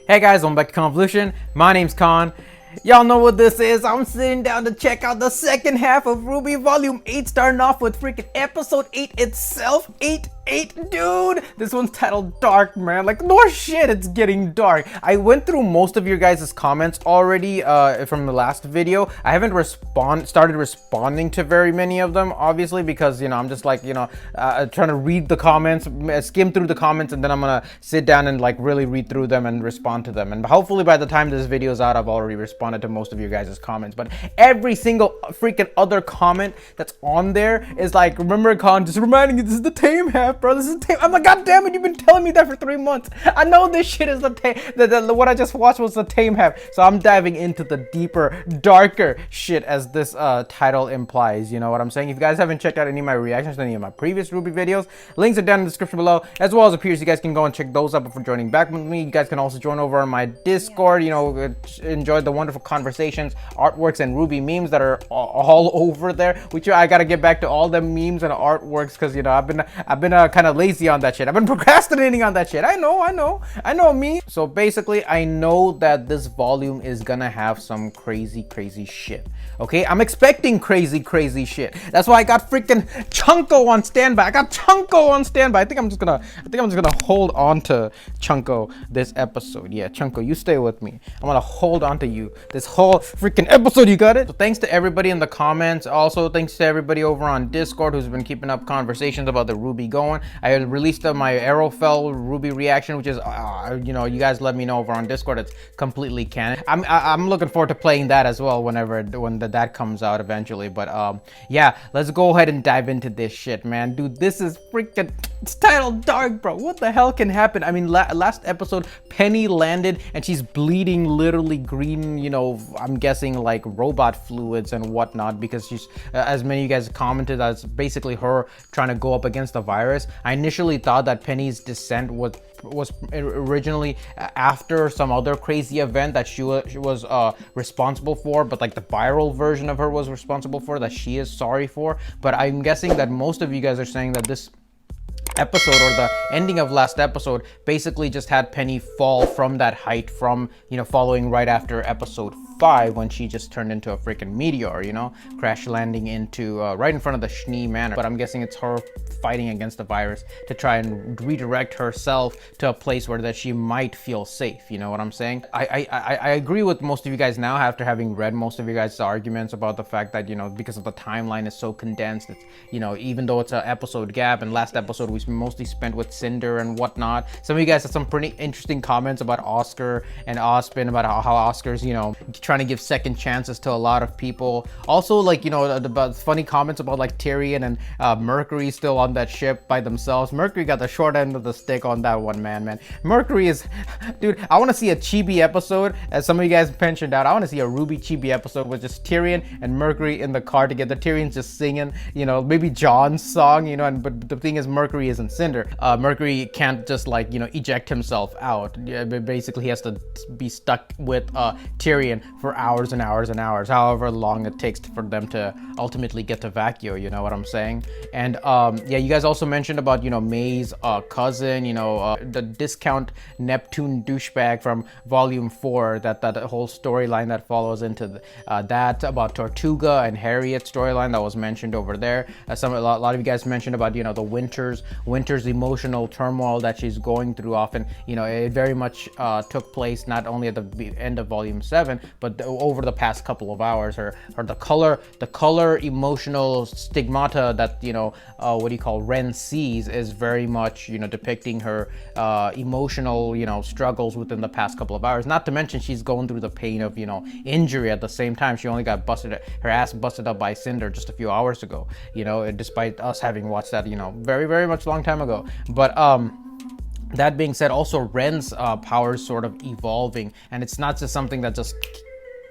Hey guys, welcome back to Khanvolution. My name's Khan. Y'all know what this is. I'm sitting down to check out the second half of RWBY Volume 8, starting off with freaking Episode 8 itself. 8, dude! This one's titled Dark, man. Like, no shit, it's getting dark. I went through most of your guys' comments already from the last video. I haven't started responding to very many of them, obviously, because, you know, I'm just like, you know, trying to read the comments, skim through the comments, and then I'm gonna sit down and like really read through them and respond to them. And hopefully by the time this video is out, I've already responded to most of your guys' comments. But every single freaking other comment that's on there is like, remember, Khan, just reminding you, this is the tame half, bro. This is tame. I'm like, god damn it, you've been telling me that for 3 months. I know this shit is the tame. What I just watched was the tame half. So I'm diving into the deeper, darker shit, as this title implies. You know what I'm saying? If you guys haven't checked out any of my reactions to any of my previous RWBY videos, links are down in the description below, as well as appears. You guys can go and check those out before joining back with me. You guys can also join over on my Discord. You know, enjoy the wonderful conversations, artworks, and RWBY memes that are all over there. Which I gotta get back to all the memes and artworks, because, you know, I've been kind of lazy on that shit. I've been procrastinating on that shit. I know me. So basically, I know that this volume is gonna have some crazy shit. Okay, I'm expecting crazy shit. That's why I got freaking Chunko on standby. I think I'm just gonna hold on to Chunko this episode. Yeah, Chunko, you stay with me. I'm gonna hold on to you this whole freaking episode. You got it? So thanks to everybody in the comments. Also, thanks to everybody over on Discord who's been keeping up conversations about the RWBY going. I released my Arrowfell RWBY reaction, which is, you know, you guys let me know over on Discord. It's completely canon. I'm looking forward to playing that as well when that comes out eventually. But yeah, let's go ahead and dive into this shit, man. Dude, this is freaking, it's titled Dark, bro. What the hell can happen? I mean, last episode, Penny landed and she's bleeding literally green, you know, I'm guessing like robot fluids and whatnot, because she's, as many of you guys commented, that's basically her trying to go up against the virus. I initially thought that Penny's descent was originally after some other crazy event that she was responsible for, but like the viral version of her was responsible for, that she is sorry for. But I'm guessing that most of you guys are saying that this episode, or the ending of last episode, basically just had Penny fall from that height, from, you know, following right after episode 5, when she just turned into a freaking meteor, you know, crash landing into right in front of the Schnee Manor. But I'm guessing it's her fighting against the virus to try and redirect herself to a place where that she might feel safe. You know what I'm saying? I agree with most of you guys now, after having read most of you guys' arguments about the fact that, you know, because of the timeline is so condensed, it's, you know, even though it's an episode gap, and last episode we mostly spent with Cinder and whatnot. Some of you guys had some pretty interesting comments about Oscar and Ozpin, about how Oscar's, you know, trying to give second chances to a lot of people. Also, like, you know, about funny comments about like Tyrion and Mercury still on that ship by themselves. Mercury got the short end of the stick on that one, man. Mercury is, dude, I want to see a chibi episode, as some of you guys mentioned out. I want to see a RWBY chibi episode with just Tyrion and Mercury in the car together. Tyrion's just singing, you know, maybe Jon's song, you know, but the thing is, Mercury isn't Cinder. Mercury can't just, like, you know, eject himself out. Basically, he has to be stuck with Tyrion for hours and hours and hours, however long it takes for them to ultimately get to Vacuo, you know what I'm saying? And yeah, you guys also mentioned about, you know, May's cousin, you know, the discount Neptune douchebag from volume 4, that whole storyline that follows into that, about Tortuga and Harriet's storyline that was mentioned over there. A lot of you guys mentioned about, you know, the Winter's emotional turmoil that she's going through often. You know, it very much took place not only at the end of volume 7, but over the past couple of hours. The color emotional stigmata that, you know, what do you call, Ren sees, is very much, you know, depicting her emotional, you know, struggles within the past couple of hours. Not to mention she's going through the pain of, you know, injury at the same time. She only got her ass busted up by Cinder just a few hours ago, you know, despite us having watched that, you know, very much long time ago. But that being said, also Ren's powers sort of evolving, and it's not just something that just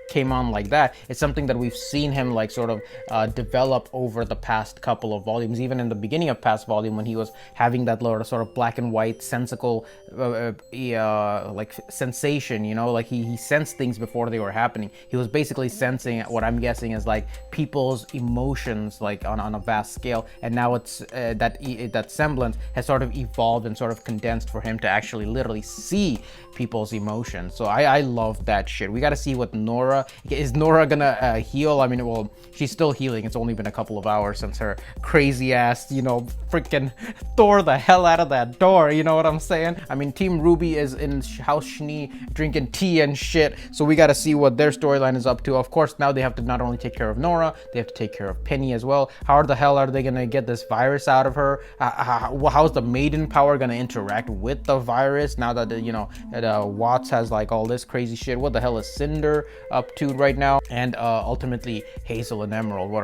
came on like that. It's something that we've seen him like sort of develop over the past couple of volumes, even in the beginning of past volume when he was having that sort of black and white sensical like sensation, you know, like he sensed things before they were happening. He was basically sensing what I'm guessing is like people's emotions like on a vast scale, and now it's that semblance has sort of evolved and sort of condensed for him to actually literally see people's emotions. So I love that shit. We got to see what Nora is. Nora gonna heal? I mean, well, she's still healing. It's only been a couple of hours since her crazy ass, you know, freaking tore the hell out of that door. You know what I'm saying? I mean, Team RWBY is in House Schnee drinking tea and shit. So we got to see what their storyline is up to. Of course, now they have to not only take care of Nora, they have to take care of Penny as well. How the hell are they gonna get this virus out of her? How's the maiden power gonna interact with the virus now that you know that Watts has like all this crazy shit? What the hell is Cinder up to right now? And ultimately Hazel and Emerald, what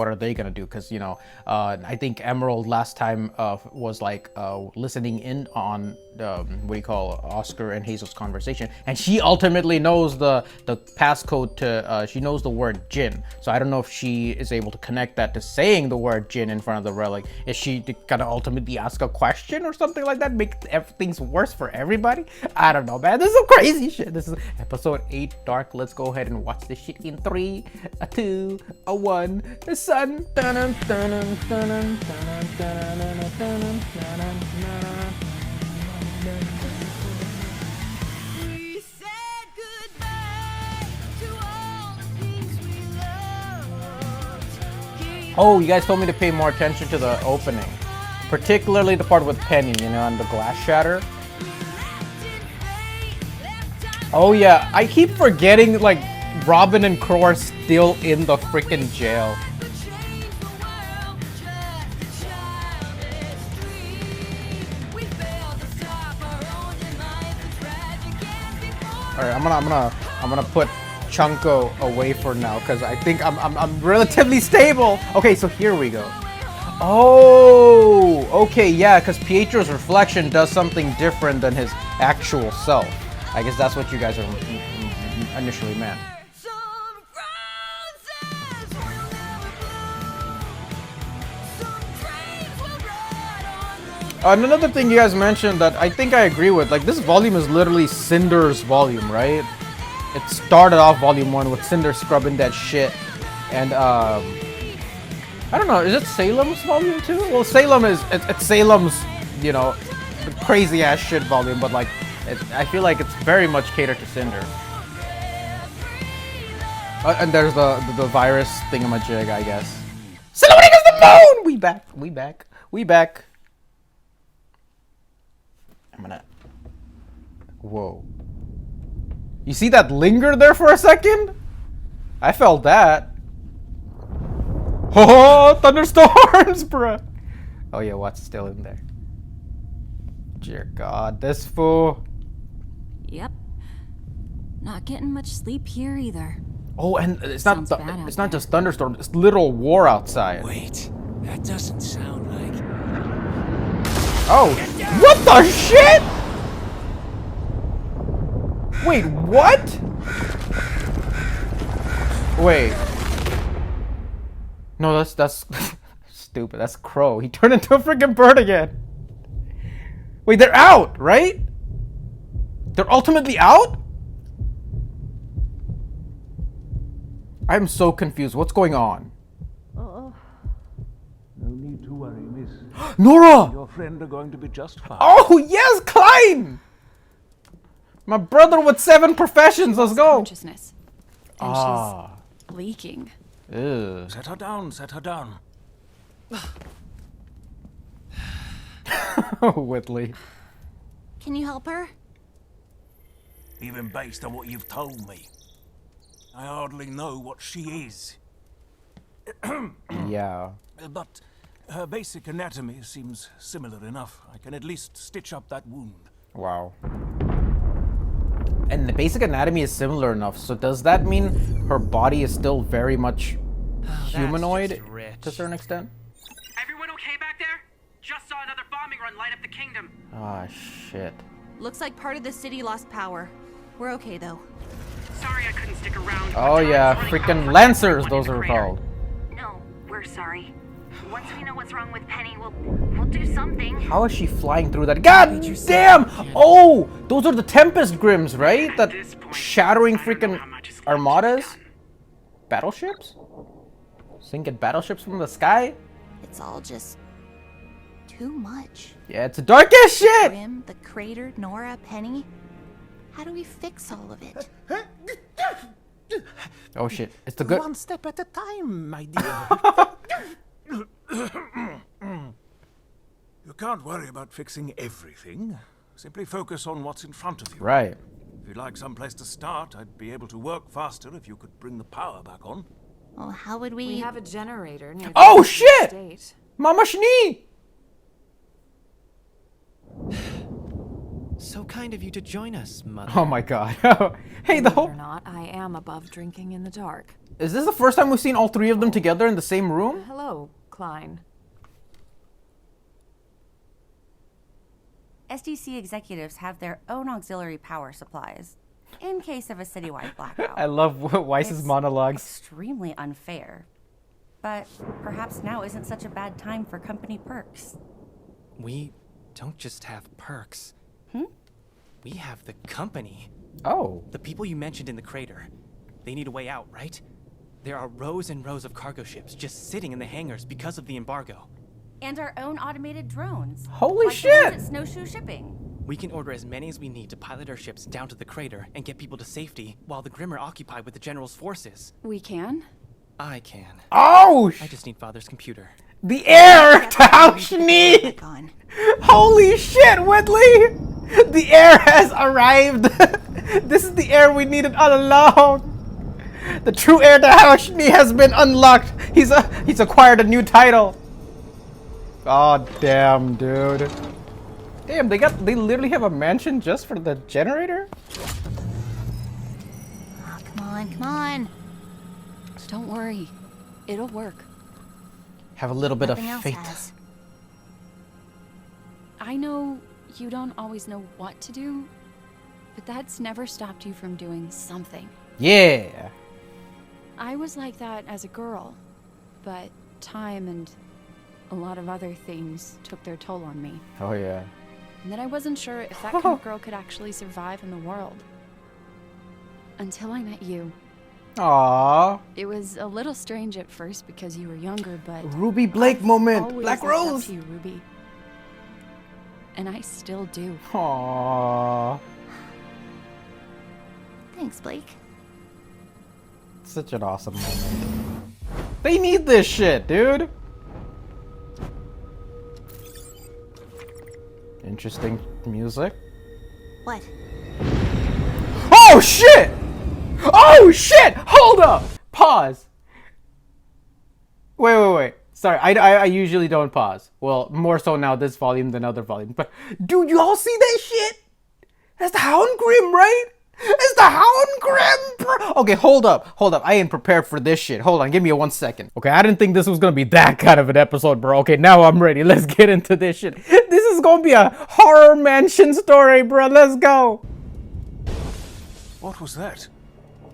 are they gonna do? Because you know I think Emerald last time was like listening in on what do you call Oscar and Hazel's conversation, and she ultimately knows the passcode to she knows the word Jinn. So I don't know if she is able to connect that to saying the word Jinn in front of the relic. Is she gonna ultimately ask a question or something like that, make things worse for everybody? I don't know, man. This is some crazy shit. This is episode 8 Dark. Let's go ahead and watch this shit in 3, 2, 1. The sun. Oh, you guys told me to pay more attention to the opening, particularly the part with Penny, you know, and the glass shatter. Oh yeah, I keep forgetting like Robin and Crow are still in the freaking jail. All right, I'm gonna put Chunko away for now because I think I'm relatively stable. Okay, so here we go. Oh, okay, yeah, because Pietro's reflection does something different than his actual self. I guess that's what you guys are initially meant. Another thing you guys mentioned that I think I agree with, like this volume is literally Cinder's volume, right? It started off volume 1 with Cinder scrubbing that shit, and I don't know, is it Salem's volume 2? Well, Salem is it's Salem's, you know, crazy ass shit volume, but like I feel like it's very much catered to Cinder. And there's the virus thingamajig, I guess. Celebrating is the moon! We back. I'm gonna... Whoa. You see that linger there for a second? I felt that. Oh, thunderstorms, bruh. Oh yeah, what's still in there? Dear God, this fool. Yep. Not getting much sleep here either. Oh, and it's not just thunderstorm, it's literal war outside. Wait, that doesn't sound like... Oh, what the shit? Wait, what? Wait. No, that's stupid. That's Crow. He turned into a freaking bird again. Wait, they're out, right? They're ultimately out? I'm so confused. What's going on? No need to worry, miss. Nora! Your friend are going to be just fine. Oh, yes, Klein! My brother with 7 professions. Let's go. Consciousness. And she's leaking. Ew. Set her down, set her down. Whitley. Can you help her? Even based on what you've told me, I hardly know what she is. Yeah. But her basic anatomy seems similar enough. I can at least stitch up that wound. Wow. And the basic anatomy is similar enough, so does that mean her body is still very much humanoid to a certain extent? Everyone okay back there? Just saw another bombing run light up the kingdom. Ah, shit. Looks like part of the city lost power. We're okay though. Sorry I couldn't stick around. Oh yeah, freaking Lancers, those are called. No, we're sorry. Once we know what's wrong with Penny, we'll do something. How is she flying through that? God damn! Oh, those are the Tempest Grimms, right? That shattering freaking armadas? Battleships? Sinking battleships from the sky? It's all just too much. Yeah, it's dark as shit! Grimm, the crater, Nora, Penny. How do we fix all of it? Oh shit, it's the good. One step at a time, my dear. You can't worry about fixing everything. Simply focus on what's in front of you. Right. If you'd like some place to start, I'd be able to work faster if you could bring the power back on. Well, how would we... We have a generator near Oh the shit! estate. Mama Shni! So kind of you to join us, Mother. Oh my god. Hey, the Believe it or whole. not, I am above drinking in the dark. Is this the first time we've seen all three of them together in the same room? Hello, Klein. SDC executives have their own auxiliary power supplies in case of a citywide blackout. I love Weiss's It's monologues. extremely unfair. But perhaps now isn't such a bad time for company perks. We don't just have perks. We have the company. Oh. The people you mentioned in the crater. They need a way out, right? There are rows and rows of cargo ships just sitting in the hangars because of the embargo. And our own automated drones. Holy like shit! The ones at Snowshoe Shipping. We can order as many as we need to pilot our ships down to the crater and get people to safety while the Grimm are occupied with the General's forces. We can? I can. Oh! I just need Father's computer. The heir to House Shni! Gone. Holy shit, Whitley! The heir has arrived! This is the heir we needed all along! The true heir to House Shni has been unlocked! He's acquired a new title! Oh damn, dude. Damn, they literally have a mansion just for the generator? Oh, come on, come on. Don't worry. It'll work. Have a little bit Nothing of else faith. has. I know you don't always know what to do, but that's never stopped you from doing something. Yeah. I was like that as a girl, but time and a lot of other things took their toll on me. Oh yeah. And then I wasn't sure if that kind of girl could actually survive in the world. Until I met you. Aww. It was a little strange at first because you were younger, but Ruby Blake moment. always Black looked up Rose. to you, Ruby. And I still do. Aww. Thanks, Blake. Such an awesome moment. They need this shit, dude. Interesting music. What? Oh shit! Oh shit! Hold up! Pause. Wait. Sorry, I usually don't pause. Well, more so now this volume than other volumes. But dude, you all see that shit? That's the Hound Grimm, right? It's the Hound Grimm, bro. Okay, hold up. I ain't prepared for this shit. Hold on, give me 1 second. Okay, I didn't think this was gonna be that kind of an episode, bro. Okay, now I'm ready. Let's get into this shit. This is gonna be a horror mansion story, bro. Let's go. What was that?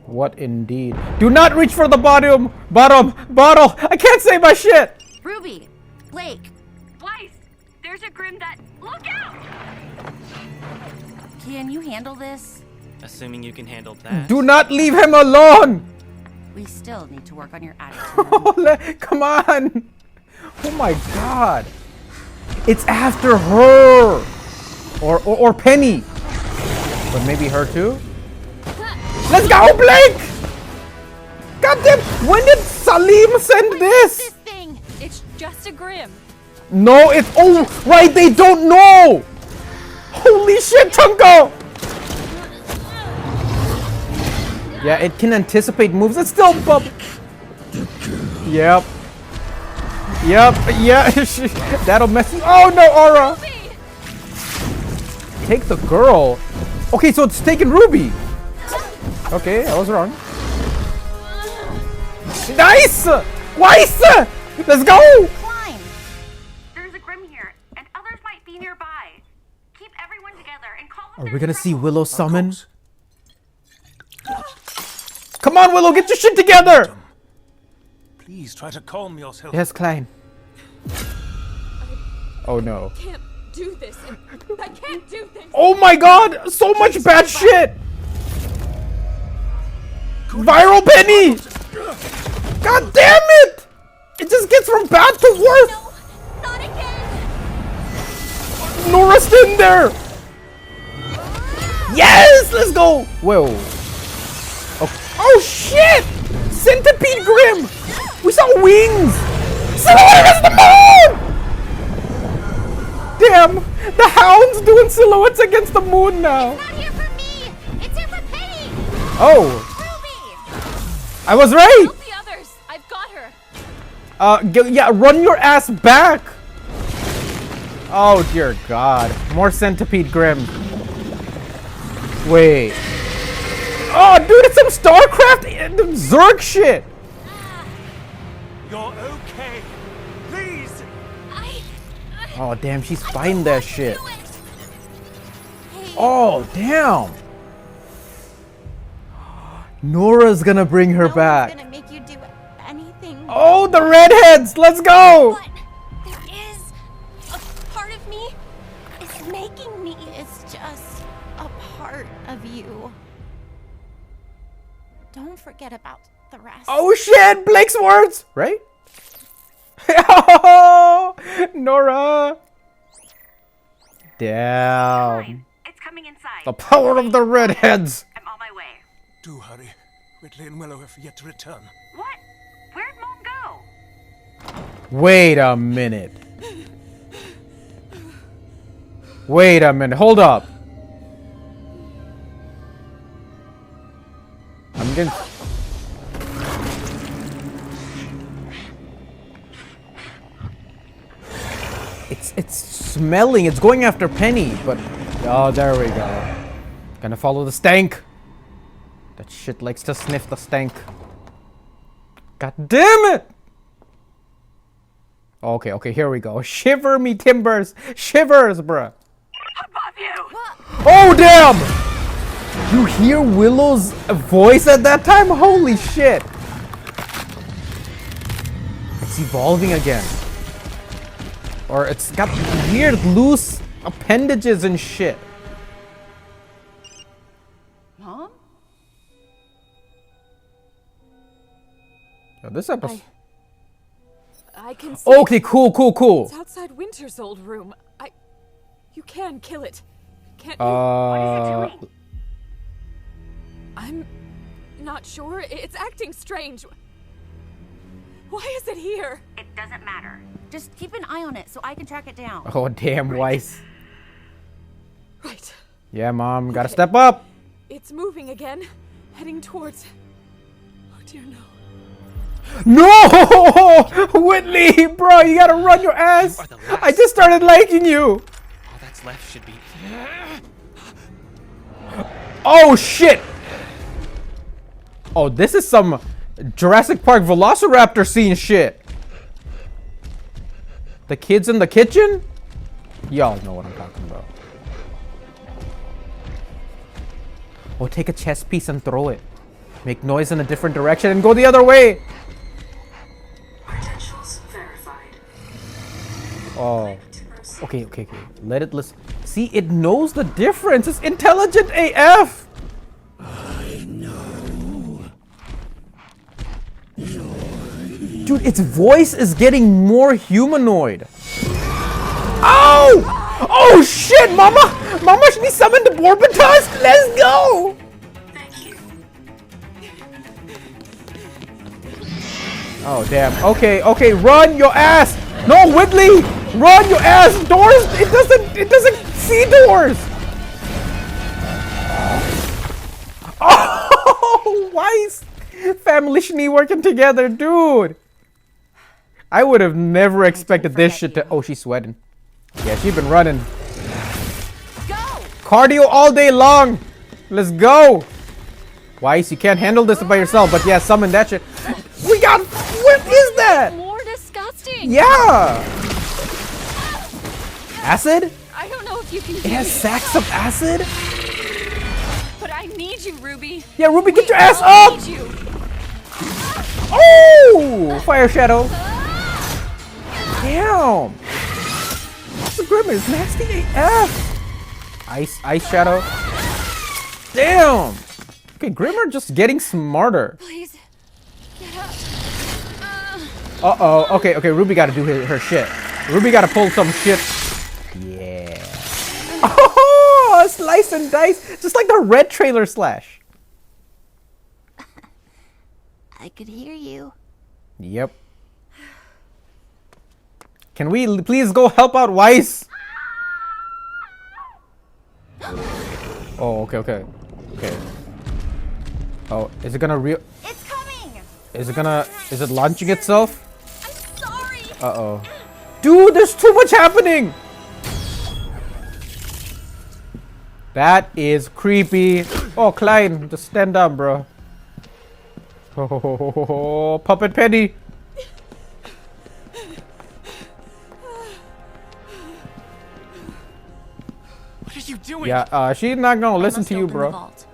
What indeed? Do not reach for the bottle. I can't say my shit. Ruby! Blake! Weiss, there's a Grimm that... Look out! Can you handle this? Assuming you can handle that. Do not leave him alone. We still need to work on your attitude. Come on. Oh my god. It's after her. Or Penny. But maybe her too? Let's go, Blake! Goddamn, when did Salim send this? thing! It's just a Grimm. No, it's... Oh, right, they don't know! Holy shit, Tunko! Yeah, it can anticipate moves. It's still bump. Yep. Yeah. That'll mess you... Oh no, Aura! Take the girl. Okay, so it's taking Ruby. Okay, I was wrong. Nice! Weiss! Let's go! Climb! There's a Grimm here, and others might be nearby. Keep everyone together and call if Are we there's gonna see trouble. Willow summon? Come on, Willow, get your shit together! Please try to calm yourself. Yes, Klein. Oh no. Can't do this. I can't do this. Oh my god! So much bad shit! Viral Penny! God damn it! It just gets from bad to worse! No, not again. Nora's in there! Yes! Let's go! Whoa. Oh shit! Centipede Grimm! We saw wings! Silhouette against the moon! Damn! The Hound's doing silhouettes against the moon now! It's not here for me. It's here for Penny. Oh! Ruby. I was right! Help the others. I've got her. Yeah, run your ass back! Oh dear god. More Centipede Grimm. Wait. Oh dude, it's some StarCraft Zerg shit! You're okay. Please. Oh damn, she's fighting that shit. Do it. Hey, Oh damn! Nora's gonna bring her no one's back. gonna make you do anything. Oh, the redheads! Let's go! But there is a part of me. It's making me. It's just a part of you. Don't forget about the rest. Oh shit! Blake's words! Right? Oh, Nora! Damn. Fine. It's coming inside. The power of the redheads! I'm on my way. Do hurry. Ridley and Willow have yet to return. What? Where'd Mom go? Wait a minute. Wait a minute. Hold up. I'm getting... It's smelling. It's going after Penny, but... Oh, there we go. Gonna follow the stank. That shit likes to sniff the stank. God damn it! Okay, okay, here we go. Shiver me timbers. Shivers, bruh. Above you! Oh, damn! You hear Willow's voice at that time? Holy shit! It's evolving again. Or it's got weird loose appendages and shit. Mom? Yo, this episode... I can see Okay, cool, cool, cool. it's outside Winter's old room. You can kill it. Can't you? What is it doing? I'm not sure. It's acting strange. Why is it here? It doesn't matter. Just keep an eye on it so I can track it down. Oh, damn, Weiss. Right. Yeah, Mom, gotta step up. It's moving again. Heading towards... Oh dear, no. No! Whitley, bro, you gotta run your ass. You are the last. I just started liking you. All that's left should be. Oh, shit. Oh, this is some Jurassic Park Velociraptor scene shit. The kids in the kitchen? Y'all know what I'm talking about. Oh, take a chess piece and throw it. Make noise in a different direction and go the other way. Credentials verified. Oh. Okay, okay, okay. Let it listen. See, it knows the difference. It's intelligent AF. Dude, its voice is getting more humanoid. Ow! Oh shit, Mama! Mama should be summoned to Borbitas. Let's go! Thank you. Oh damn. Okay, okay, run your ass! No, Whitley! Run your ass! Doors! It doesn't see doors! Oh, Weiss! Family Schnee working together, dude! I would have never expected this shit to... Oh, she's sweating. Yeah, she's been running. Go! Cardio all day long! Let's go! Weiss, you can't handle this by yourself, but yeah, summon that shit. We got... What is that? More disgusting! Yeah! Acid? I don't know if you can It has sacks of acid? But I need you, Ruby. Yeah, Ruby, get your ass I up! need you. Oh! Fire Shadow. Damn! The Grimm is nasty AF. Ice Shadow. Damn! Okay, Grimm are just getting smarter. Please, get up. Uh-oh. Okay, Ruby gotta do her shit. Ruby gotta pull some shit. Yeah. Oh! Slice and dice! Just like the red trailer slash. I could hear you. Yep. Can we please go help out Weiss? Oh, okay. Oh, is it gonna It's coming! Is it launching itself? I'm sorry! Uh-oh. Dude, there's too much happening! That is creepy. Oh, Klein, just stand down, bro. Oh, Puppet Penny. What are you doing? Yeah, she's not gonna listen must to you, open the bro. vault,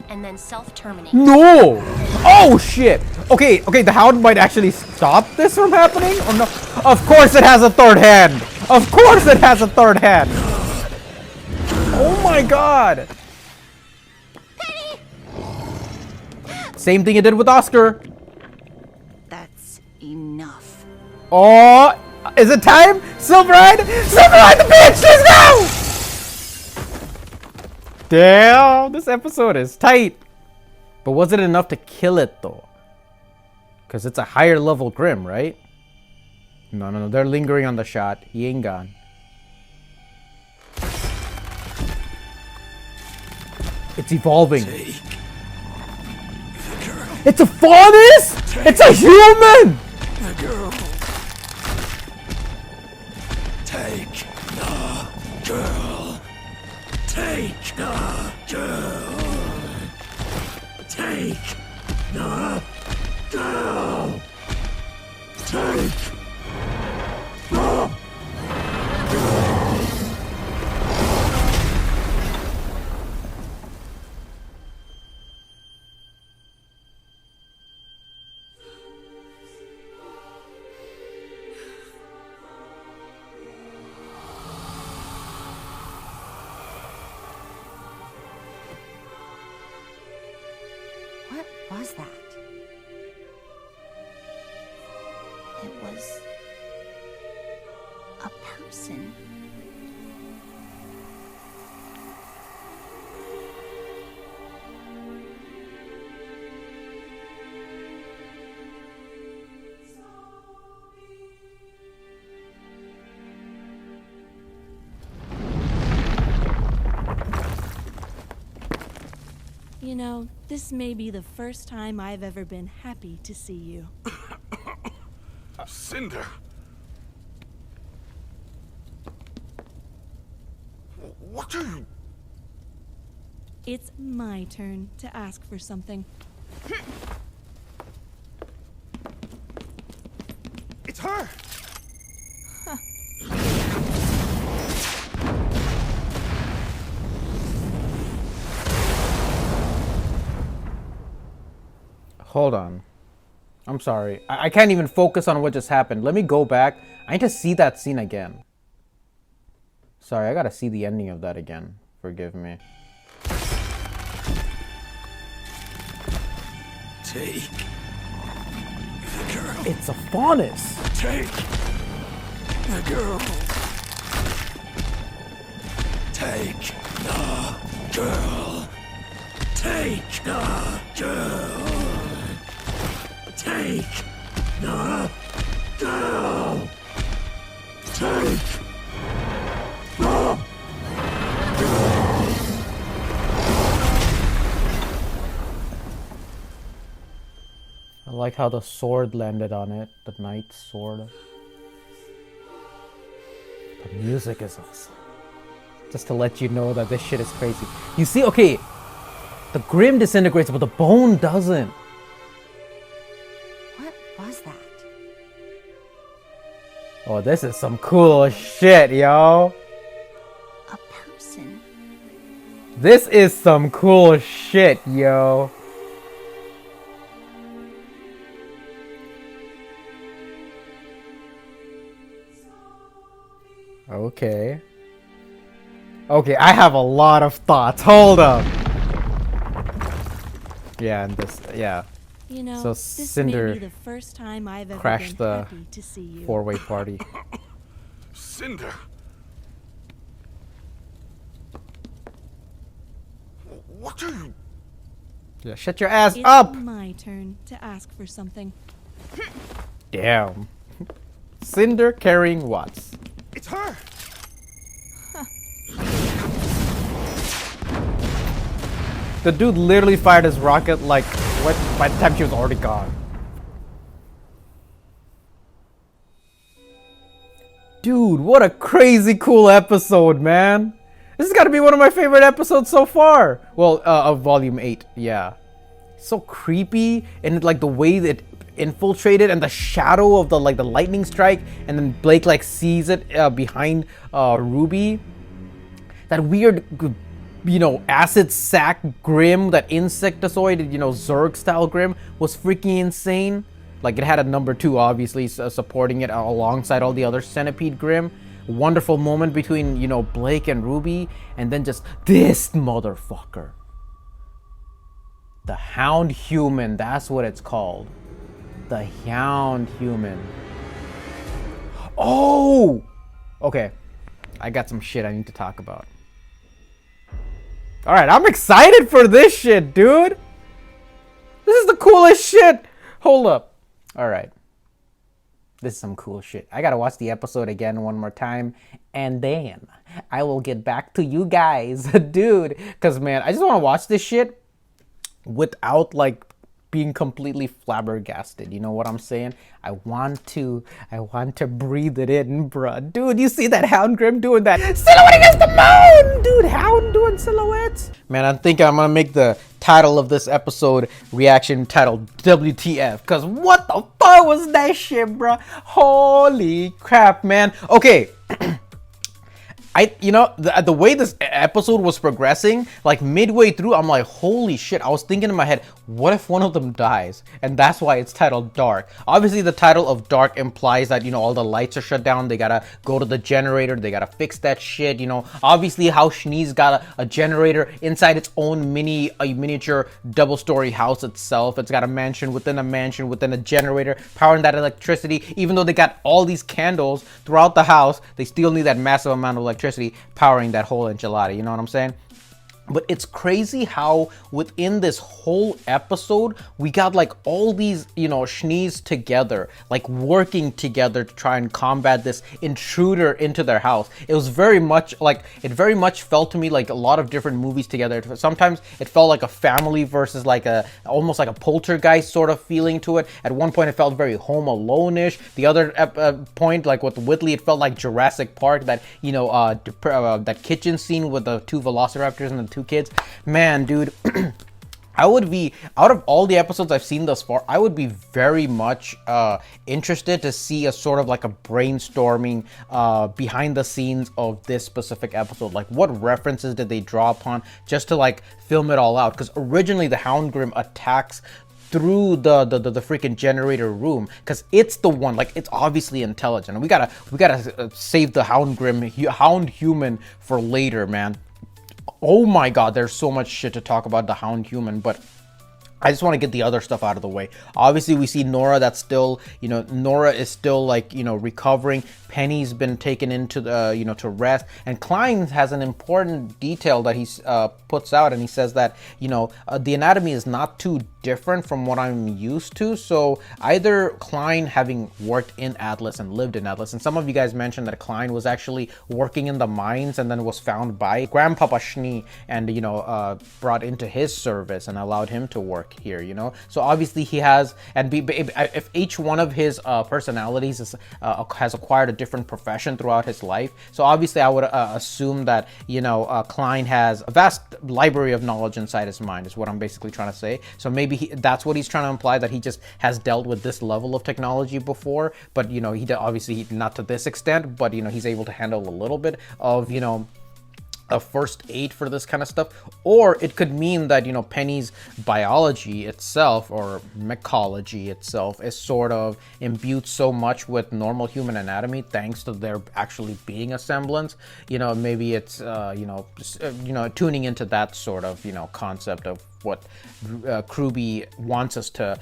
and then self-terminate. No! Oh shit! Okay, the Hound might actually stop this from happening, or no? Of course it has a third hand! Of course it has a third hand! Oh my god! Penny! Same thing it did with Oscar. That's enough. Oh! Is it time? Silverhide! Silverhide the bitch! Let's go! Damn! This episode is tight. But was it enough to kill it though? Because it's a higher level Grimm, right? No. They're lingering on the shot. He ain't gone. It's evolving. It's a faunus? It's a human! The girl. Take the girl. Take the girl. Take the girl. Take the girl. What was that? It was a person. You know, this may be the first time I've ever been happy to see you. Cinder. What are you? It's my turn to ask for something. It's her. Hold on. I'm sorry. I can't even focus on what just happened. Let me go back. I need to see that scene again. Sorry, I gotta see the ending of that again. Forgive me. Take the girl. It's a faunus. Take the girl. Take the girl. Take the girl. Take the girl. Take the girl. I like how the sword landed on it. The knight's sword. The music is awesome. Just to let you know that this shit is crazy. You see, okay, the Grimm disintegrates, but the bone doesn't. What was that? Oh, this is some cool shit, yo. A person. This is some cool shit, yo. Okay. Okay, I have a lot of thoughts. Hold up. Yeah, and this, yeah. You know, So this Cinder may be the first time I've ever crashed been the happy to see you. four-way party. Cinder. What are you? Yeah, shut your ass It's up! my turn to ask for something. Damn. Cinder carrying Watts. It's her. The dude literally fired his rocket like by the time she was already gone. Dude, what a crazy cool episode, man. This has got to be one of my favorite episodes so far. Well, of Volume 8, yeah. So creepy, and like the way that infiltrated and the shadow of the like the lightning strike, and then Blake like sees it behind Ruby. That weird, you know, acid sac Grimm, that insectoid, you know, Zerg style Grimm was freaking insane. Like it had a number 2 obviously supporting it alongside all the other centipede Grimm. Wonderful moment between, you know, Blake and Ruby, and then just this motherfucker. The Hound Human, that's what it's called. The Hound Human. Oh! Okay, I got some shit I need to talk about. Alright, I'm excited for this shit, dude! This is the coolest shit! Hold up. Alright. This is some cool shit. I gotta watch the episode again one more time, and then I will get back to you guys, dude. Cause man, I just want to watch this shit without like being completely flabbergasted. You know what I'm saying? I want to breathe it in, bruh. Dude, you see that Hound Grimm doing that silhouette against the moon, dude. Hound doing silhouettes. Man, I'm thinking I'm gonna make the title of this episode reaction titled WTF. Cause what the fuck was that shit, bruh? Holy crap, man. Okay. You know, the way this episode was progressing, like midway through, I'm like, holy shit. I was thinking in my head, what if one of them dies? And that's why it's titled Dark. Obviously, the title of Dark implies that, you know, all the lights are shut down. They gotta go to the generator. They gotta fix that shit, you know. Obviously, how Shnee's got a generator inside its own miniature double-story house itself. It's got a mansion within a generator, powering that electricity. Even though they got all these candles throughout the house, they still need that massive amount of electricity powering that whole enchilada, you know what I'm saying? But it's crazy how within this whole episode, we got like all these, you know, Shnees together, like working together to try and combat this intruder into their house. It was very much like, it very much felt to me like a lot of different movies together. Sometimes it felt like a family versus like almost like a poltergeist sort of feeling to it. At one point, it felt very Home Alone-ish. The other point, like with Whitley, it felt like Jurassic Park, that, you know, that kitchen scene with the 2 velociraptors and the 2 kids. Man, dude, I would be, out of all the episodes I've seen thus far, I would be very much interested to see a sort of like a brainstorming behind the scenes of this specific episode. Like, what references did they draw upon just to like film it all out? Because originally the Hound Grimm attacks through the freaking generator room, because it's the one, like, it's obviously intelligent. And we gotta save the Hound Grimm, Hound Human for later, man. Oh my god, there's so much shit to talk about the Hound Human, but I just want to get the other stuff out of the way. Obviously, we see Nora, that's still, you know, Nora is still like, you know, recovering. Penny's been taken into the, you know, to rest. And Klein has an important detail that he puts out, and he says that, you know, the anatomy is not too different from what I'm used to. So either Klein, having worked in Atlas and lived in Atlas, and some of you guys mentioned that Klein was actually working in the mines and then was found by Grandpapa Schnee and, you know, brought into his service and allowed him to work here, you know. So obviously he has, and if each one of his personalities is, has acquired a different profession throughout his life, so obviously I would assume that, you know, Klein has a vast library of knowledge inside his mind, is what I'm basically trying to say. So maybe that's what he's trying to imply, that he just has dealt with this level of technology before, but, you know, he obviously not to this extent, but, you know, he's able to handle a little bit of, you know, a first aid for this kind of stuff, or it could mean that, you know, Penny's biology itself or mycology itself is sort of imbued so much with normal human anatomy thanks to there actually being a semblance. You know, maybe it's tuning into that sort of, you know, concept of what RWBY wants us to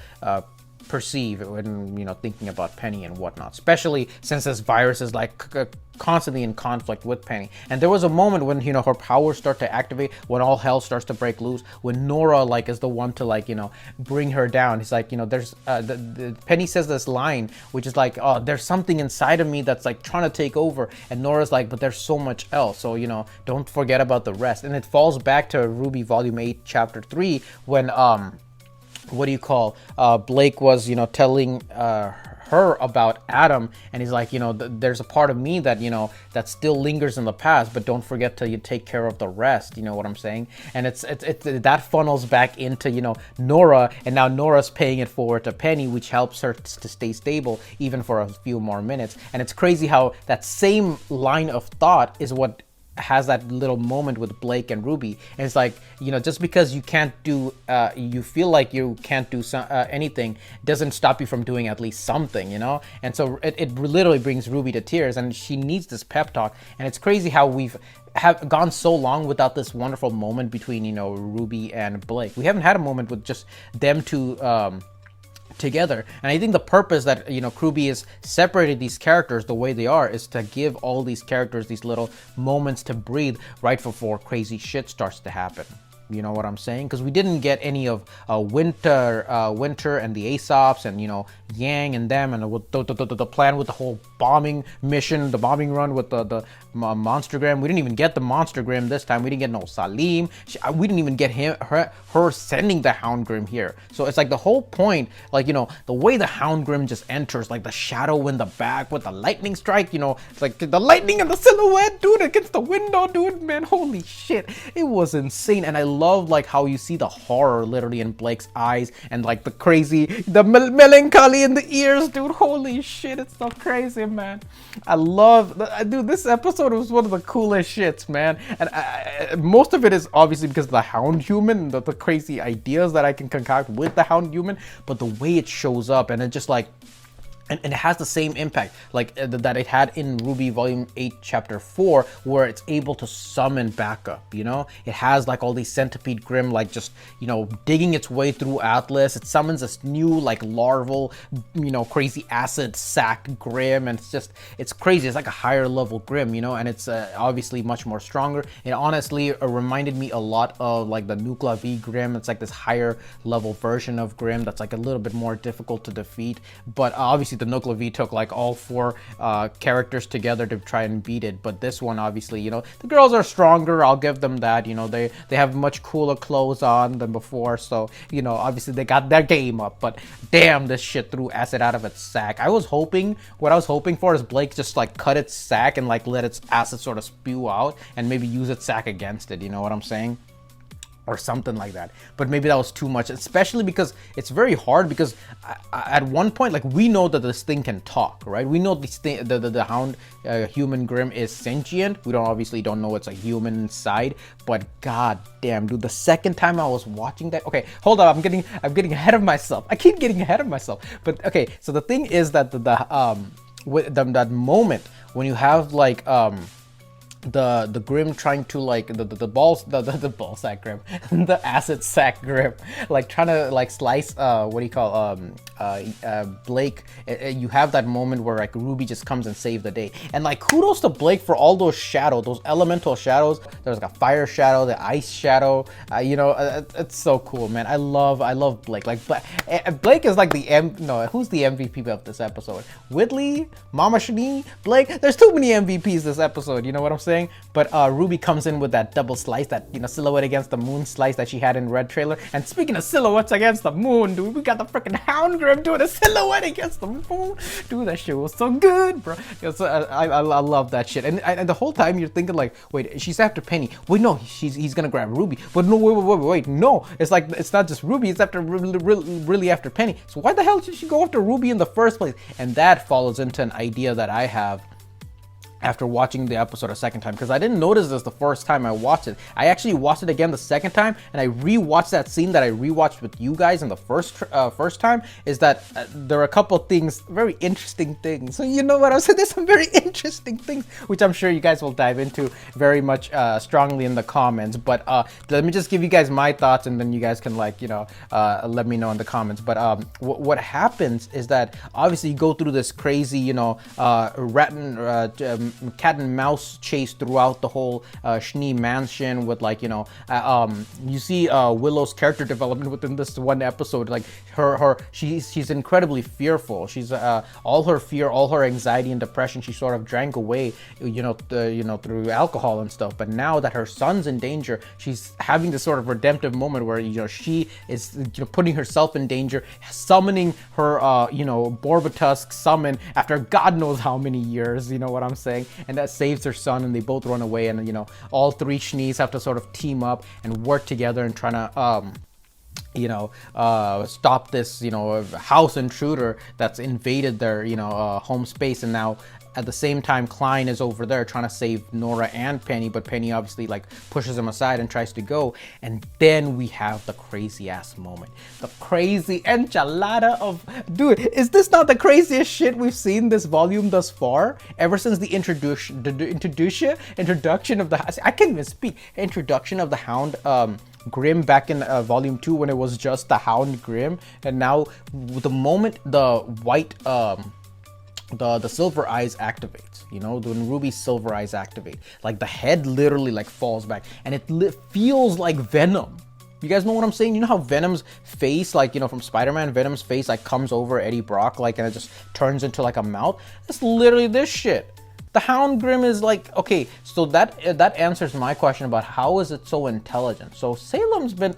perceive when, you know, thinking about Penny and whatnot, especially since this virus is like constantly in conflict with Penny. And there was a moment when, you know, her powers start to activate, when all hell starts to break loose, when Nora like is the one to like, you know, bring her down. He's like, you know, there's Penny says this line which is like, oh, there's something inside of me that's like trying to take over, and Nora's like, but there's so much else, so, you know, don't forget about the rest. And it falls back to RWBY Volume 8 Chapter 3 when Blake was, you know, telling her about Adam, and he's like, you know, there's a part of me that, you know, that still lingers in the past, but don't forget to you take care of the rest, you know what I'm saying? And it's that funnels back into, you know, Nora, and now Nora's paying it forward to Penny, which helps her to stay stable even for a few more minutes. And it's crazy how that same line of thought is what has that little moment with Blake and RWBY. And it's like, you know, just because you can't do you feel like you can't do anything doesn't stop you from doing at least something, you know. And so it literally brings RWBY to tears, and she needs this pep talk. And it's crazy how we've gone so long without this wonderful moment between, you know, RWBY and Blake. We haven't had a moment with just them two together. And I think the purpose that, you know, RWBY has separated these characters the way they are is to give all these characters these little moments to breathe right before crazy shit starts to happen. You know what I'm saying? Because we didn't get any of Winter and the Aesops and, you know, Yang and them, and the plan with the whole bombing mission, the bombing run with the Monster Grimm. We didn't even get the Monster Grimm this time. We didn't get no Salim. We didn't even get her sending the Hound Grimm here. So it's like the whole point, like, you know, the way the Hound Grimm just enters, like the shadow in the back with the lightning strike, you know, it's like the lightning and the silhouette, dude, against the window, dude, man, holy shit. It was insane. And I love like how you see the horror literally in Blake's eyes, and like the melancholy in the ears, dude, holy shit, it's so crazy, man. I love, dude, this episode was one of the coolest shits, man. And most of it is obviously because of the Hound Human, the crazy ideas that I can concoct with the Hound Human, but the way it shows up, and it just like, and it has the same impact like that it had in RWBY Volume 8 Chapter 4, where it's able to summon backup, you know? It has like all these centipede Grimm like just, you know, digging its way through Atlas. It summons this new like larval, you know, crazy acid sac Grimm, and it's crazy. It's like a higher level Grimm, you know, and it's obviously much more stronger. It honestly reminded me a lot of like the Nucla V Grimm. It's like this higher level version of Grimm that's like a little bit more difficult to defeat, but obviously the Nucla V took like all 4 characters together to try and beat it. But this one, obviously, you know, the girls are stronger, I'll give them that. You know, they have much cooler clothes on than before, so, you know, obviously they got their game up. But damn, this shit threw acid out of its sack. What I was hoping for is Blake just like cut its sack and like let its acid sort of spew out and maybe use its sack against it, you know what I'm saying? Or something like that. But maybe that was too much, especially because it's very hard, because at one point, like, we know that this thing can talk, right? We know this thing, the Hound Human Grimm is sentient. We obviously don't know it's a human inside, but god damn, dude, the second time I was watching that, okay, hold up, I'm getting ahead of myself. I keep getting ahead of myself. But okay, so the thing is that that moment when you have like the Grimm trying to like the ball sack Grimm, the acid sack Grimm, like trying to like slice Blake. You have that moment where like RWBY just comes and saves the day, and like kudos to Blake for all those shadows, those elemental shadows. There's like a fire shadow, the ice shadow, you know, it's so cool, man. I love Blake. Like Blake is like who's the MVP of this episode? Whitley, Mama Shani, Blake. There's too many MVPs this episode, you know what I'm saying? But RWBY comes in with that double slice, that, you know, silhouette against the moon slice that she had in Red Trailer. And speaking of silhouettes against the moon, dude, we got the freaking Hound Grimm doing a silhouette against the moon. Dude, that shit was so good, bro. I love that shit. And the whole time you're thinking like, wait, she's after Penny. Wait, no, he's gonna grab RWBY. But no, wait, no. It's like, it's not just RWBY, it's after really after Penny. So why the hell did she go after RWBY in the first place? And that follows into an idea that I have. after watching the episode a second time, because I didn't notice this the first time I watched it. I actually watched it again the second time, and I rewatched that scene that I rewatched with you guys in the first time. Is that there are a couple things, very interesting things. So you know what I'm saying? There's some very interesting things, which I'm sure you guys will dive into very much strongly in the comments. But let me just give you guys my thoughts, and then you guys can, like, you know, let me know in the comments. But what happens is that obviously you go through this crazy, you know, cat and mouse chase throughout the whole Schnee mansion with, like, you know, you see Willow's character development within this one episode. Like she's incredibly fearful. She's all her fear, all her anxiety and depression, she sort of drank away, you know, through alcohol and stuff. But now that her son's in danger, she's having this sort of redemptive moment where, you know, she is, you know, putting herself in danger, summoning her you know, Borbatusk summon after God knows how many years, you know what I'm saying? And that saves her son, and they both run away, and, you know, all three Schnees have to sort of team up and work together and trying to you know, stop this, you know, house intruder that's invaded their, you know, home space. And now at the same time, Klein is over there trying to save Nora and Penny, but Penny obviously, like, pushes him aside and tries to go. And then we have the crazy ass moment, the crazy enchilada of, dude, is this not the craziest shit we've seen this volume thus far? Ever since the introduction of the, I can't even speak, introduction of the Hound Grimm back in volume 2, when it was just the Hound Grimm. And now the moment the white the silver eyes activates, you know, when Ruby's silver eyes activate, like, the head literally, like, falls back, and it feels like Venom. You guys know what I'm saying? You know how Venom's face, like, you know, from Spider-Man, Venom's face, like, comes over Eddie Brock, like, and it just turns into, like, a mouth? That's literally this shit. The Hound Grimm is like, okay, so that answers my question about how is it so intelligent. So Salem's been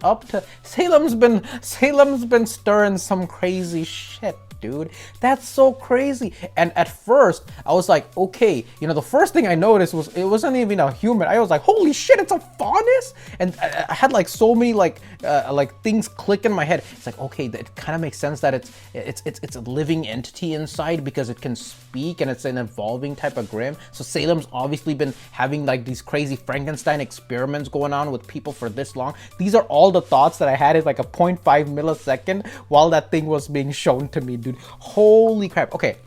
stirring some crazy shit, dude. That's so crazy. And at first I was like, okay, you know, the first thing I noticed was it wasn't even a human. I was like, holy shit, it's a faunus. And I had, like, so many like things click in my head. It's like, okay, that kind of makes sense that it's a living entity inside, because it can speak and it's an evolving type of Grimm. So Salem's obviously been having, like, these crazy Frankenstein experiments going on with people for this long. These are all the thoughts that I had in, like, a 0.5 millisecond while that thing was being shown to me, dude. Holy crap. Okay,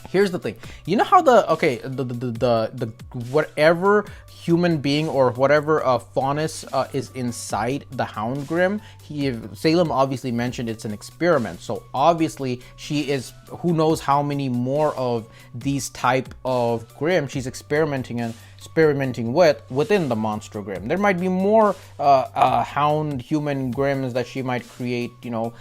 here's the thing. You know how the whatever human being or whatever faunus is inside the Hound Grimm, Salem obviously mentioned it's an experiment. So obviously she is, who knows how many more of these type of Grimm she's experimenting with within the Monster Grimm. There might be more Hound human Grimms that she might create, you know,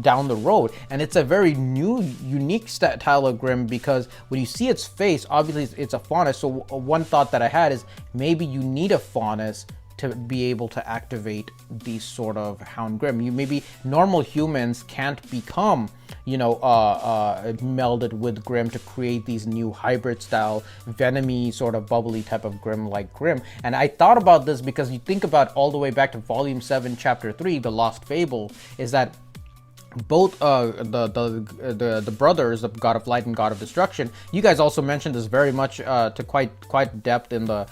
down the road. And it's a very new, unique style of Grimm, because when you see its face, obviously it's a faunus. So one thought that I had is maybe you need a faunus to be able to activate these sort of Hound Grimm. Maybe normal humans can't become, you know, melded with Grimm to create these new hybrid style, venomy, sort of bubbly type of Grimm like Grimm. And I thought about this because you think about all the way back to volume 7, chapter 3, The Lost Fable, is that both the brothers, the God of Light and God of Destruction, you guys also mentioned this very much to quite depth in the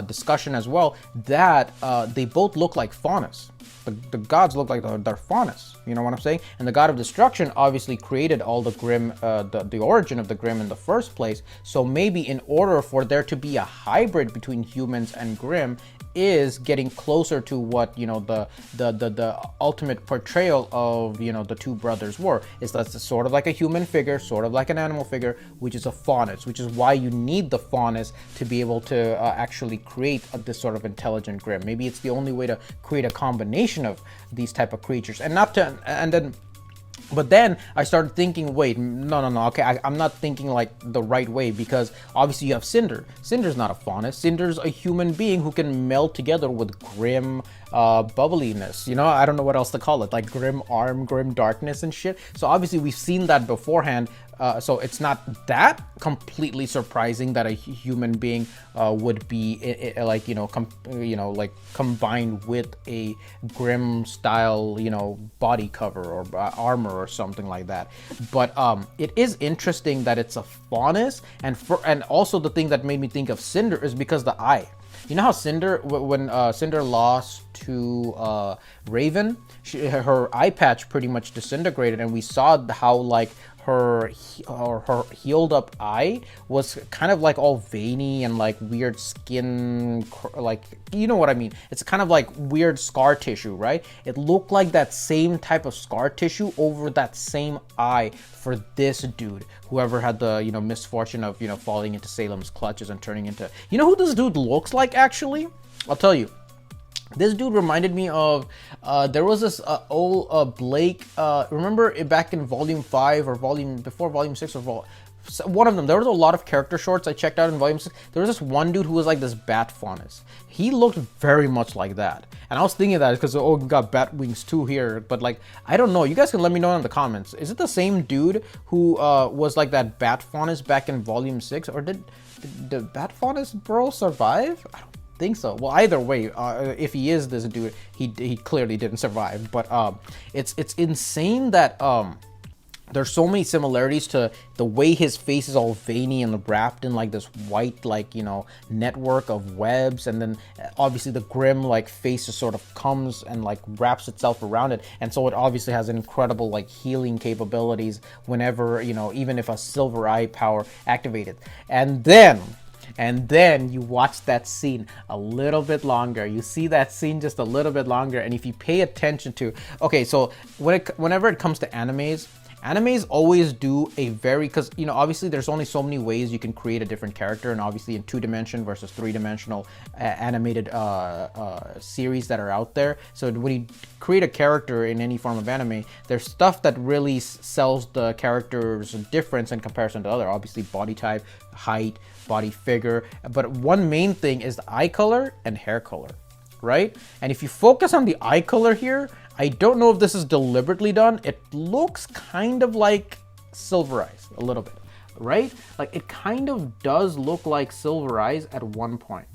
discussion as well, that they both look like faunus. The gods look like they're faunus, you know what I'm saying? And the God of Destruction obviously created all the Grimm, the origin of the Grimm in the first place. So maybe in order for there to be a hybrid between humans and Grimm, is getting closer to what, you know, the ultimate portrayal of, you know, the two brothers were, is that it's sort of like a human figure, sort of like an animal figure, which is a faunus, which is why you need the faunus to be able to actually create this sort of intelligent Grimm. Maybe it's the only way to create a combination of these type of creatures, and not to, and then. But then I started thinking, wait, no, okay, I'm not thinking like the right way, because obviously you have Cinder. Cinder's not a faunus. Cinder's a human being who can meld together with Grimm bubbliness, you know, I don't know what else to call it, like grim arm, grim darkness and shit. So obviously we've seen that beforehand, so it's not that completely surprising that a human being would be like, you know, like combined with a grim style, you know, body cover or armor or something like that. But it is interesting that it's a faunus, and also the thing that made me think of Cinder is because the eye. You know how Cinder, when Cinder lost to Raven, her eye patch pretty much disintegrated, and we saw how like her healed up eye was kind of like all veiny and like weird skin, like, you know what I mean? It's kind of like weird scar tissue, right? It looked like that same type of scar tissue over that same eye for this dude, whoever had the, you know, misfortune of, you know, falling into Salem's clutches and turning into, you know who this dude looks like actually? I'll tell you. This dude reminded me of, there was this old Blake, remember back in volume 5 or before volume 6 or one of them, there was a lot of character shorts I checked out in volume 6. There was this one dude who was like this bat faunus. He looked very much like that. And I was thinking that because, oh, we got bat wings too here. But like, I don't know. You guys can let me know in the comments. Is it the same dude who was like that bat faunus back in volume 6? Or did the bat faunus bro survive? I don't think so. Well, either way, if he is this dude, he clearly didn't survive. But it's insane that there's so many similarities to the way his face is all veiny and wrapped in like this white, like, you know, network of webs, and then obviously the grim like face just sort of comes and like wraps itself around it, and so it obviously has incredible like healing capabilities whenever, you know, even if a silver eye power activated. And then you watch that scene a little bit longer. You see that scene just a little bit longer, and if you pay attention to, okay, so whenever it comes to animes always do a very, because, you know, obviously there's only so many ways you can create a different character, and obviously in 2-dimension versus 3-dimensional animated series that are out there. So when you create a character in any form of anime, there's stuff that really sells the character's difference in comparison to other, obviously body type, height, body figure, but one main thing is the eye color and hair color, right? And if you focus on the eye color here, I don't know if this is deliberately done. It looks kind of like Silver Eyes a little bit, right? Like it kind of does look like Silver Eyes at one point.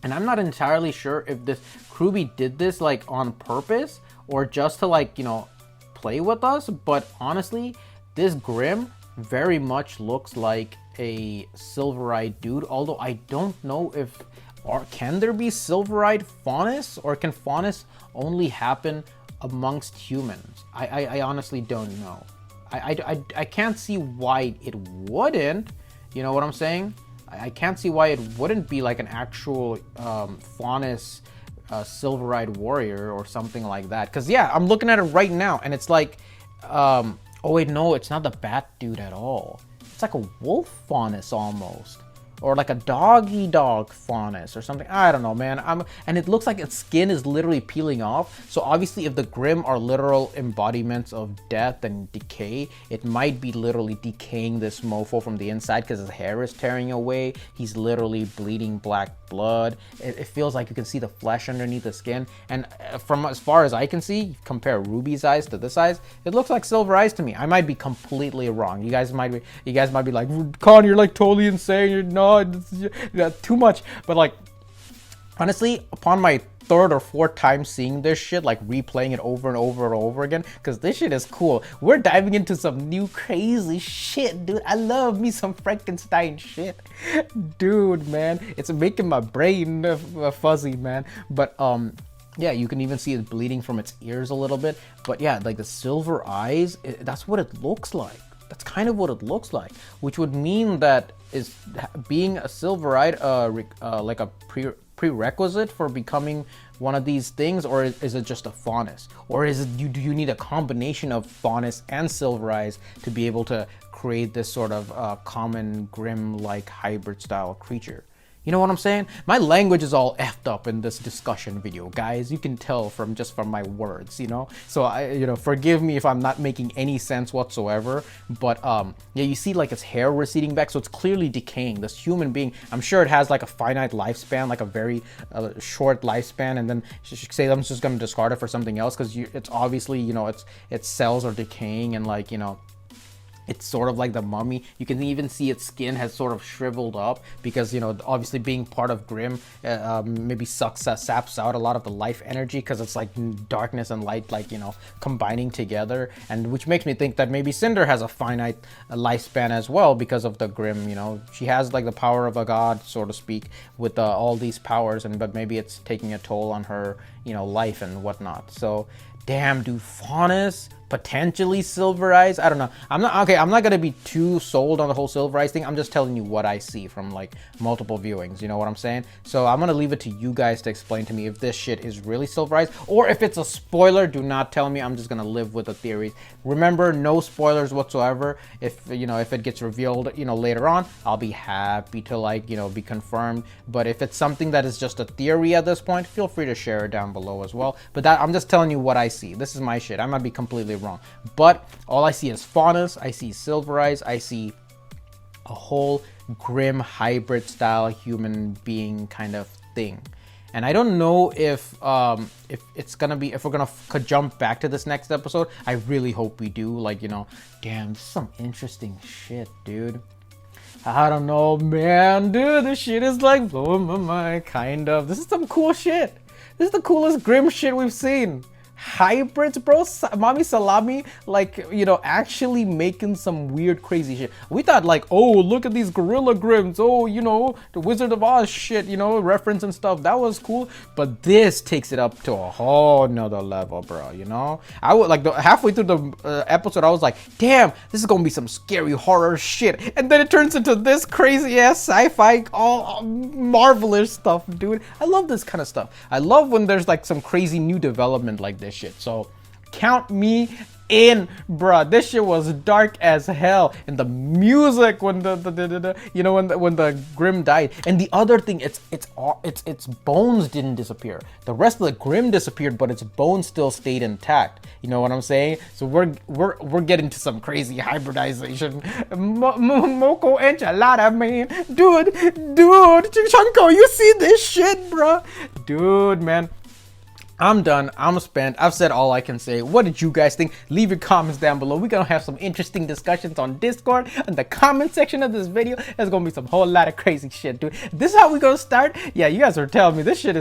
And I'm not entirely sure if this RWBY did this like on purpose or just to like, you know, play with us. But honestly, this Grimm very much looks like a silver-eyed dude, although I don't know if, or can there be silver-eyed faunus, or can faunus only happen amongst humans? I honestly don't know. I can't see why it wouldn't, you know what I'm saying? I can't see why it wouldn't be like an actual faunus silver-eyed warrior or something like that. Because yeah, I'm looking at it right now and it's like, oh wait, no, it's not the bat dude at all. It's like a wolf faunus almost, or like a doggy dog faunus or something. I don't know, man. And it looks like its skin is literally peeling off. So obviously if the Grimm are literal embodiments of death and decay, it might be literally decaying this mofo from the inside because his hair is tearing away. He's literally bleeding black blood. It feels like you can see the flesh underneath the skin. And from as far as I can see, compare RWBY's eyes to this eyes, it looks like Silver Eyes to me. I might be completely wrong. You guys might be like, Con, you're like totally insane. You're not, too much. But like, honestly, upon my 3rd or 4th time seeing this shit, like replaying it over and over and over again, because this shit is cool. We're diving into some new crazy shit, dude. I love me some Frankenstein shit, dude, man. It's making my brain fuzzy, man. But yeah, you can even see it bleeding from its ears a little bit. But yeah, like the silver eyes, that's what it looks like. That's kind of what it looks like, which would mean that is being a silver-eyed like a prerequisite for becoming one of these things, or is it just a faunus, or is it do you need a combination of faunus and silver eyes to be able to create this sort of common Grimm like hybrid style creature? You know what I'm saying? My language is all effed up in this discussion video, guys. You can tell from my words, you know? So forgive me if I'm not making any sense whatsoever, but yeah, you see like his hair receding back, so it's clearly decaying. This human being, I'm sure it has like a finite lifespan, like a very short lifespan, and then say I'm just gonna discard it for something else because it's obviously, you know, its cells are decaying, and like, you know, it's sort of like the mummy. You can even see its skin has sort of shriveled up because, you know, obviously being part of Grimm maybe saps out a lot of the life energy because it's like darkness and light, like, you know, combining together, and which makes me think that maybe Cinder has a finite lifespan as well because of the Grimm. You know, she has like the power of a god, so to speak, with all these powers, but maybe it's taking a toll on her, you know, life and whatnot. So damn, dude, Faunus, potentially Silver Eyes. I don't know. I'm not gonna be too sold on the whole Silver Eyes thing. I'm just telling you what I see from like multiple viewings. You know what I'm saying? So I'm gonna leave it to you guys to explain to me if this shit is really Silver Eyes, or if it's a spoiler. Do not tell me. I'm just gonna live with the theories. Remember, no spoilers whatsoever. If you know, if it gets revealed, you know, later on, I'll be happy to, like, you know, be confirmed. But if it's something that is just a theory at this point, feel free to share it down below as well. But that, I'm just telling you what I see. This is my shit. I might be completely wrong, but all I see is Faunus, I see Silver Eyes, I see a whole Grimm hybrid style human being kind of thing. And I don't know if it's gonna be, if we're gonna jump back to this next episode. I really hope we do. Like, you know, damn, this is some interesting shit, dude. I don't know, man, dude, this shit is like blowing my mind, kind of. This is some cool shit. This is the coolest Grimm shit we've seen. Hybrids, bro. Mommy Salami, like, you know, actually making some weird crazy shit. We thought like, oh, look at these gorilla Grimms, oh, you know, the Wizard of Oz shit, you know, reference and stuff. That was cool, but this takes it up to a whole nother level, bro. You know, I would like halfway through the episode, I was like, damn, this is gonna be some scary horror shit, and then it turns into this crazy ass sci-fi, all marvelous stuff, dude. I love this kind of stuff. I love when there's like some crazy new development like this shit. So count me in, bruh. This shit was dark as hell, and the music when the you know, when the Grimm died. And the other thing, its bones didn't disappear. The rest of the Grimm disappeared, but its bones still stayed intact. You know what I'm saying? So we're getting to some crazy hybridization. Moco enchilada, man. Dude, Chunko, you see this shit, bruh? Dude, man. I'm done. I'm spent. I've said all I can say. What did you guys think? Leave your comments down below. We're gonna have some interesting discussions on Discord. In the comment section of this video, there's gonna be some whole lot of crazy shit, dude. This is how we gonna start? Yeah, you guys are telling me this shit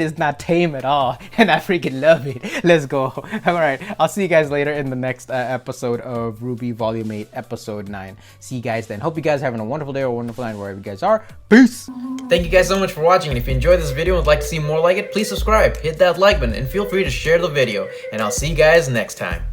is not tame at all, and I freaking love it. Let's go. All right, I'll see you guys later in the next episode of RWBY Volume 8, Episode 9. See you guys then. Hope you guys are having a wonderful day or a wonderful night wherever you guys are. Peace. Thank you guys so much for watching, and if you enjoyed this video and would like to see more like it, please subscribe, hit that like button, and feel free to share the video, and I'll see you guys next time.